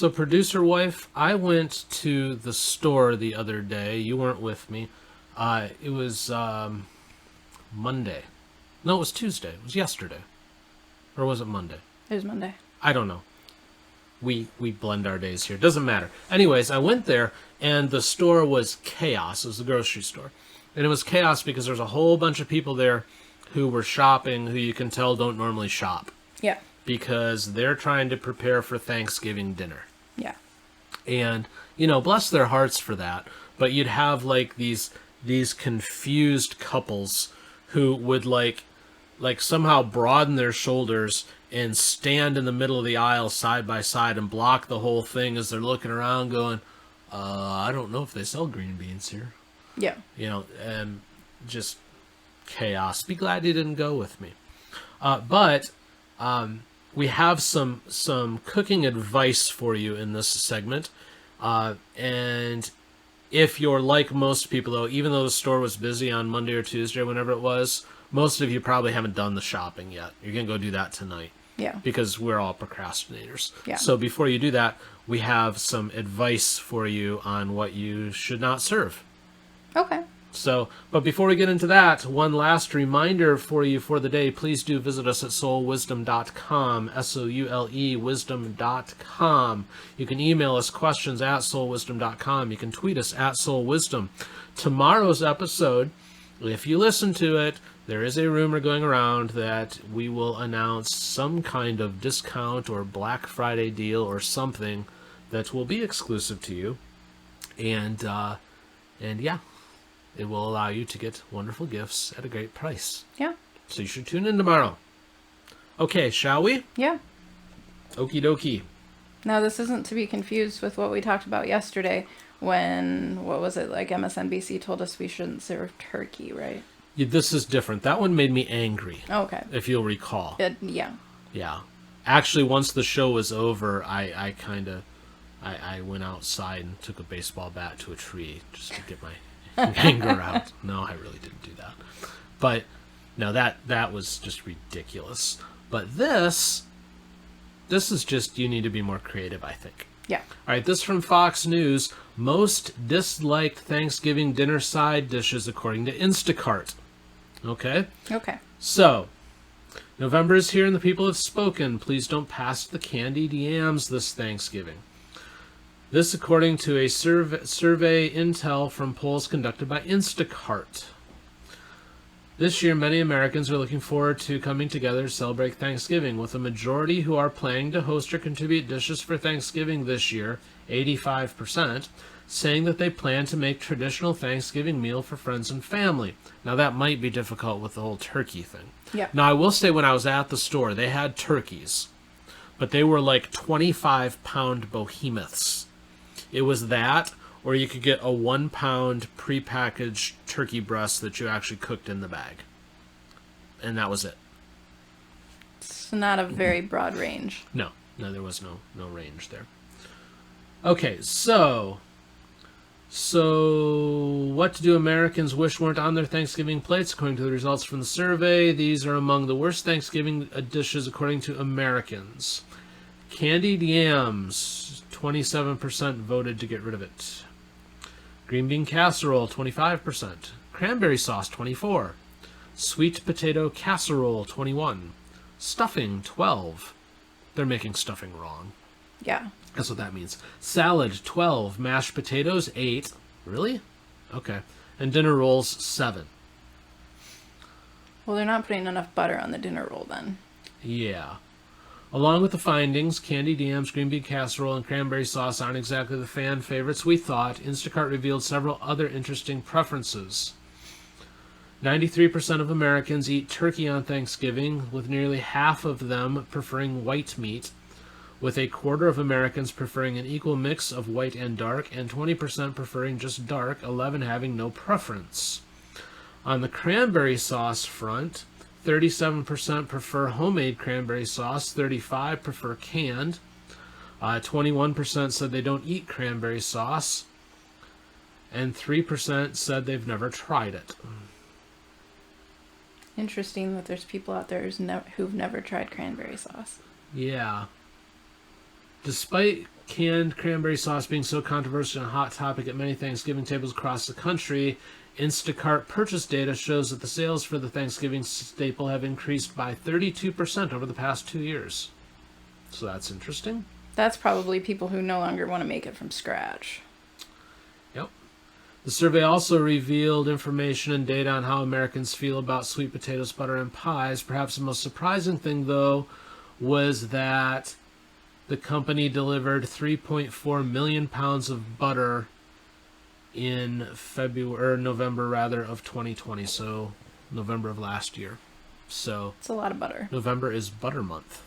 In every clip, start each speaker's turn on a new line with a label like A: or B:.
A: So, producer wife, I went to the store the other day. You weren't with me. It was Monday. No, it was Tuesday. It was yesterday. Or was it Monday?
B: It was Monday.
A: I don't know. We blend our days here. Doesn't matter. Anyways, I went there, and the store was chaos. It was the grocery store. And it was chaos because there's a whole bunch of people there who were shopping who you can tell don't normally shop.
B: Yeah.
A: Because they're trying to prepare for Thanksgiving dinner.
B: Yeah.
A: And, you know, bless their hearts for that. But you'd have, like, these confused couples who would, like somehow broaden their shoulders and stand in the middle of the aisle side by side and block the whole thing as they're looking around going, I don't know if they sell green beans here.
B: Yeah.
A: You know, and just chaos. Be glad you didn't go with me. But we have some cooking advice for you in this segment. And if you're like most people, though, even though the store was busy on Monday or Tuesday, whenever it was, most of you probably haven't done the shopping yet. You're going to go do that tonight.
B: Yeah.
A: Because we're all procrastinators.
B: Yeah.
A: So before you do that, we have some advice for you on what you should not serve.
B: Okay.
A: So, but before we get into that, one last reminder for you for the day. Please do visit us at soulwisdom.com, S-O-U-L-E, wisdom.com. You can email us questions at soulwisdom.com. You can tweet us at soulwisdom. Tomorrow's episode, if you listen to it, there is a rumor going around that we will announce some kind of discount or Black Friday deal or something that will be exclusive to you. And yeah. It will allow you to get wonderful gifts at a great price.
B: Yeah.
A: So you should tune in tomorrow. Okay, shall we?
B: Yeah.
A: Okie dokie.
B: Now, this isn't to be confused with what we talked about yesterday when, what was it, like MSNBC told us we shouldn't serve turkey, right?
A: Yeah, this is different. That one made me angry.
B: Okay.
A: If you'll recall.
B: Yeah.
A: Yeah. Actually, once the show was over, I went outside and took a baseball bat to a tree just to get my anger out. No, I really didn't do that. But no, that was just ridiculous. But this is just, you need to be more creative, I think.
B: Yeah.
A: All right, this from Fox News. Most disliked Thanksgiving dinner side dishes according to Instacart. Okay?
B: Okay.
A: So, November is here and the people have spoken. Please don't pass the candied yams this Thanksgiving. This according to a survey intel from polls conducted by Instacart. This year, many Americans are looking forward to coming together to celebrate Thanksgiving, with a majority who are planning to host or contribute dishes for Thanksgiving this year, 85%, saying that they plan to make traditional Thanksgiving meal for friends and family. Now, that might be difficult with the whole turkey thing.
B: Yeah.
A: Now, I will say when I was at the store, they had turkeys, but they were like 25-pound behemoths. It was that, or you could get a 1-pound prepackaged turkey breast that you actually cooked in the bag. And that was it.
B: It's not a very broad range.
A: No, there was no range there. Okay, so what do Americans wish weren't on their Thanksgiving plates? According to the results from the survey, these are among the worst Thanksgiving dishes according to Americans. Candied yams, 27% voted to get rid of it. Green bean casserole, 25%. Cranberry sauce, 24%. Sweet potato casserole, 21%. Stuffing, 12%. They're making stuffing wrong.
B: Yeah.
A: That's what that means. Salad, 12%. Mashed potatoes, 8%. Really? Okay. And dinner rolls, 7%.
B: Well, they're not putting enough butter on the dinner roll then.
A: Yeah. Along with the findings, candied yams, green bean casserole, and cranberry sauce aren't exactly the fan favorites we thought. Instacart revealed several other interesting preferences. 93% of Americans eat turkey on Thanksgiving, with nearly half of them preferring white meat, with a quarter of Americans preferring an equal mix of white and dark, and 20% preferring just dark, 11% having no preference. On the cranberry sauce front, 37% prefer homemade cranberry sauce, 35% prefer canned, 21% said they don't eat cranberry sauce, and 3% said they've never tried it.
B: Interesting that there's people out there who've never tried cranberry sauce.
A: Yeah. Despite canned cranberry sauce being so controversial and a hot topic at many Thanksgiving tables across the country, InstaCart purchase data shows that the sales for the Thanksgiving staple have increased by 32% over the past 2 years. So that's interesting.
B: That's probably people who no longer want to make it from scratch.
A: Yep. The survey also revealed information and data on how Americans feel about sweet potatoes, butter, and pies. Perhaps the most surprising thing, though, was that the company delivered 3.4 million pounds of butter in November of 2020, so November of last year. So
B: it's a lot of butter.
A: November is butter month.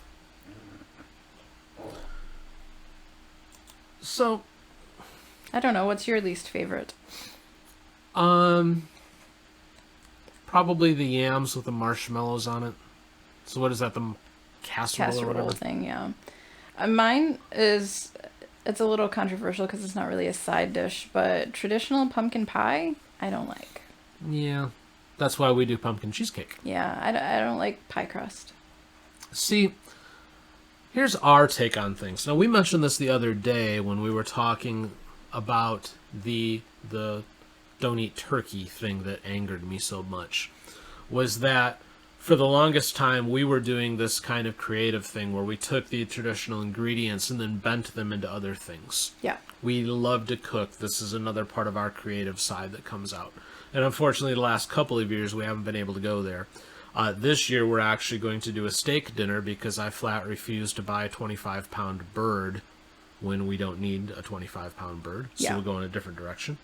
A: So
B: I don't know, what's your least favorite?
A: Probably the yams with the marshmallows on it. So what is that, the casserole or whatever
B: thing? Yeah. Mine is, it's a little controversial because it's not really a side dish, but traditional pumpkin pie, I don't like.
A: Yeah, that's why we do pumpkin cheesecake.
B: Yeah, I don't like pie crust.
A: See, here's our take on things. Now, we mentioned this the other day when we were talking about the don't eat turkey thing that angered me so much, was that for the longest time, we were doing this kind of creative thing where we took the traditional ingredients and then bent them into other things.
B: Yeah.
A: We love to cook. This is another part of our creative side that comes out. And unfortunately, the last couple of years, we haven't been able to go there. This year, we're actually going to do a steak dinner because I flat refuse to buy a 25-pound bird when we don't need a 25-pound bird. So we'll go in a different direction.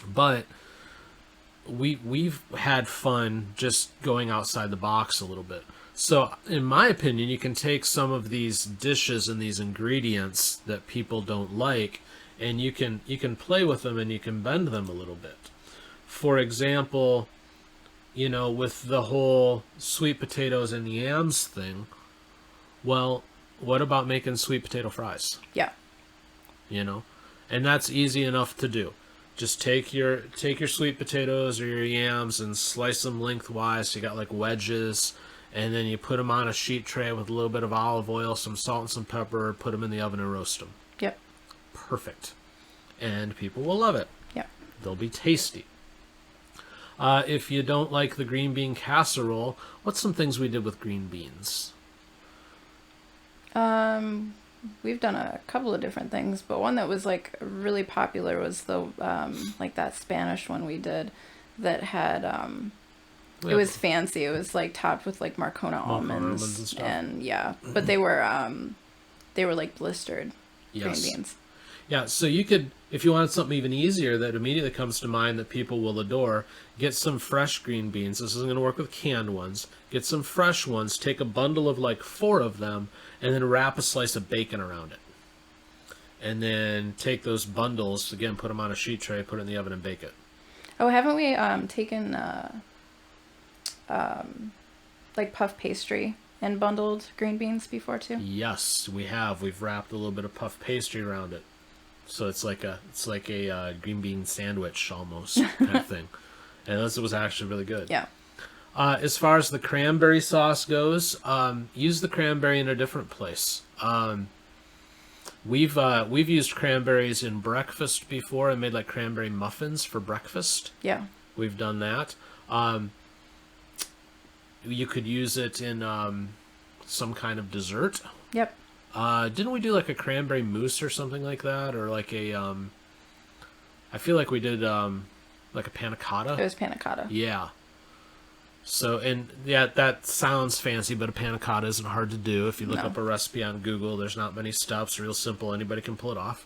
A: But we've had fun just going outside the box a little bit. So, in my opinion, you can take some of these dishes and these ingredients that people don't like, and you can play with them and you can bend them a little bit. For example, you know, with the whole sweet potatoes and yams thing, well, what about making sweet potato fries?
B: Yeah.
A: You know, and that's easy enough to do. Just take your sweet potatoes or your yams and slice them lengthwise so you got like wedges, and then you put them on a sheet tray with a little bit of olive oil, some salt and some pepper, put them in the oven and roast them.
B: Yep.
A: Perfect. And people will love it.
B: Yeah.
A: They'll be tasty. If you don't like the green bean casserole, what's some things we did with green beans?
B: We've done a couple of different things, but one that was like really popular was the like that Spanish one we did that had it was fancy. It was like topped with like Marcona almonds
A: and stuff.
B: And yeah, but they were like blistered green beans.
A: Yeah, so you could, if you wanted something even easier that immediately comes to mind that people will adore, get some fresh green beans. This isn't going to work with canned ones. Get some fresh ones, take a bundle of like 4 of them, and then wrap a slice of bacon around it. And then take those bundles, again, put them on a sheet tray, put it in the oven and bake it.
B: Oh, haven't we taken like puff pastry and bundled green beans before too?
A: Yes, we have. We've wrapped a little bit of puff pastry around it. So it's like a green bean sandwich almost kind of thing. And this was actually really good.
B: Yeah.
A: As far as the cranberry sauce goes, use the cranberry in a different place. We've used cranberries in breakfast before and made like cranberry muffins for breakfast.
B: Yeah.
A: We've done that. You could use it in some kind of dessert.
B: Yep.
A: Didn't we do like a cranberry mousse or something like that, or like a I feel like we did like a panna cotta.
B: It was panna cotta.
A: Yeah. So, and yeah, that sounds fancy, but a panna cotta isn't hard to do. If you look up a recipe on Google, there's not many steps, real simple, anybody can pull it off.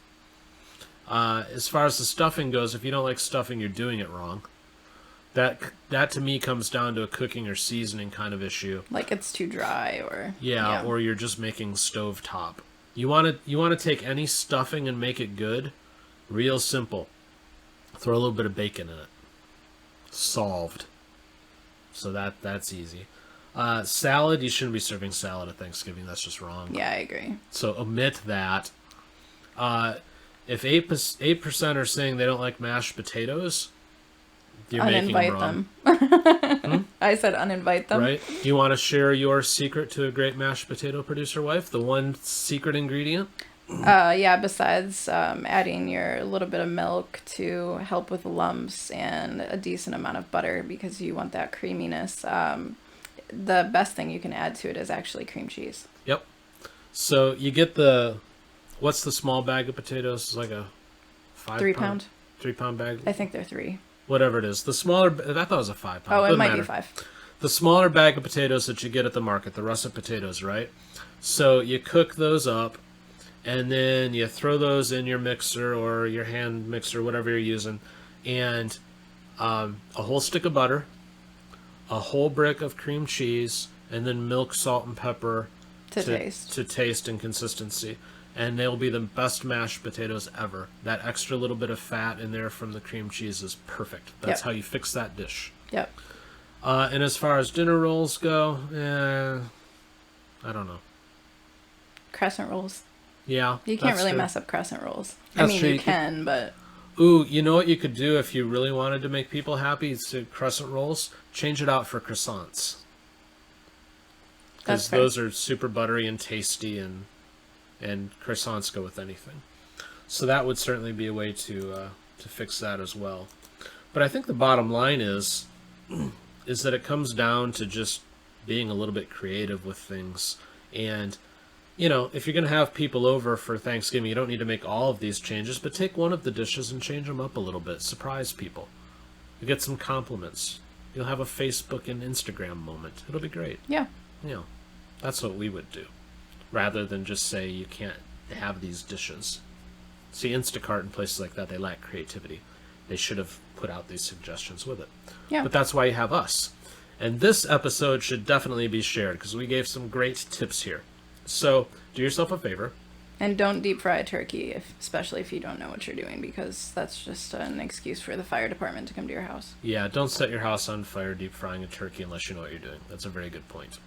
A: As far as the stuffing goes, if you don't like stuffing, you're doing it wrong. That to me comes down to a cooking or seasoning kind of issue.
B: Like it's too dry, or
A: or you're just making stovetop. You want to take any stuffing and make it good. Real simple. Throw a little bit of bacon in it. Solved. So that's easy. Salad, you shouldn't be serving salad at Thanksgiving. That's just wrong.
B: Yeah, I agree.
A: So omit that. If 8% are saying they don't like mashed potatoes, you're making them wrong.
B: Them. I said uninvite them.
A: Right? Do you want to share your secret to a great mashed potato producer wife? The one secret ingredient?
B: Yeah, besides adding your little bit of milk to help with lumps and a decent amount of butter because you want that creaminess, the best thing you can add to it is actually cream cheese.
A: Yep. So you get what's the small bag of potatoes? It's like a
B: 3 pound.
A: 3 pound bag?
B: I think they're 3.
A: Whatever it is. The smaller, I thought it was a 5 pound.
B: Oh, it
A: Doesn't
B: might
A: matter.
B: be 5.
A: The smaller bag of potatoes that you get at the market, the russet potatoes, right? So you cook those up, and then you throw those in your mixer or your hand mixer, whatever you're using, and a whole stick of butter, a whole brick of cream cheese, and then milk, salt, and pepper
B: To
A: taste and consistency. And they'll be the best mashed potatoes ever. That extra little bit of fat in there from the cream cheese is perfect. That's how you fix that dish.
B: Yep.
A: And as far as dinner rolls go, I don't know.
B: Crescent rolls.
A: Yeah.
B: You can't really
A: true.
B: mess up crescent rolls.
A: That's
B: I mean,
A: true.
B: you can, but...
A: Ooh, you know what you could do if you really wanted to make people happy? It's crescent rolls. Change it out for croissants. Because those are super buttery and tasty, and croissants go with anything. So that would certainly be a way to fix that as well. But I think the bottom line is that it comes down to just being a little bit creative with things. And, you know, if you're going to have people over for Thanksgiving, you don't need to make all of these changes, but take one of the dishes and change them up a little bit. Surprise people. You get some compliments. You'll have a Facebook and Instagram moment. It'll be great.
B: Yeah.
A: You know, that's what we would do, rather than just say you can't have these dishes. See, Instacart and places like that, they lack creativity. They should have put out these suggestions with it.
B: Yeah.
A: But that's why you have us. And this episode should definitely be shared because we gave some great tips here. So do yourself a favor.
B: And don't deep fry a turkey, especially if you don't know what you're doing, because that's just an excuse for the fire department to come to your house.
A: Yeah, don't set your house on fire deep frying a turkey unless you know what you're doing. That's a very good point.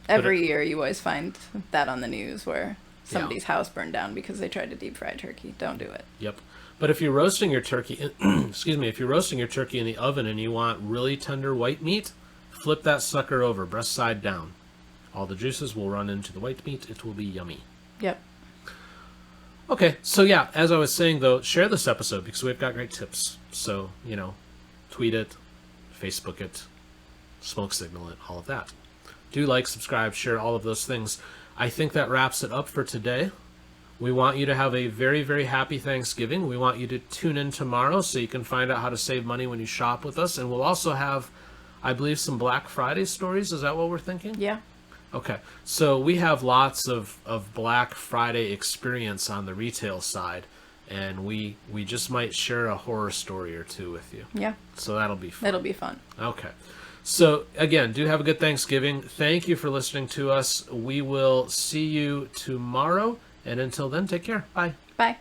B: Every year you always find that on the news where somebody's house burned down because they tried to deep fry a turkey. Don't do it.
A: Yep. But if you're roasting your turkey, if you're roasting your turkey in the oven and you want really tender white meat, flip that sucker over, breast side down. All the juices will run into the white meat. It will be yummy.
B: Yep.
A: Okay, so yeah, as I was saying though, share this episode because we've got great tips. So, you know, tweet it, Facebook it, smoke signal it, all of that. Do like, subscribe, share all of those things. I think that wraps it up for today. We want you to have a very, very happy Thanksgiving. We want you to tune in tomorrow so you can find out how to save money when you shop with us. And we'll also have, I believe, some Black Friday stories. Is that what we're thinking?
B: Yeah.
A: Okay. So we have lots of Black Friday experience on the retail side. And we just might share a horror story or two with you.
B: Yeah.
A: So that'll be fun.
B: It'll be fun.
A: Okay. So, again, do have a good Thanksgiving. Thank you for listening to us. We will see you tomorrow. And until then, take care. Bye.
B: Bye.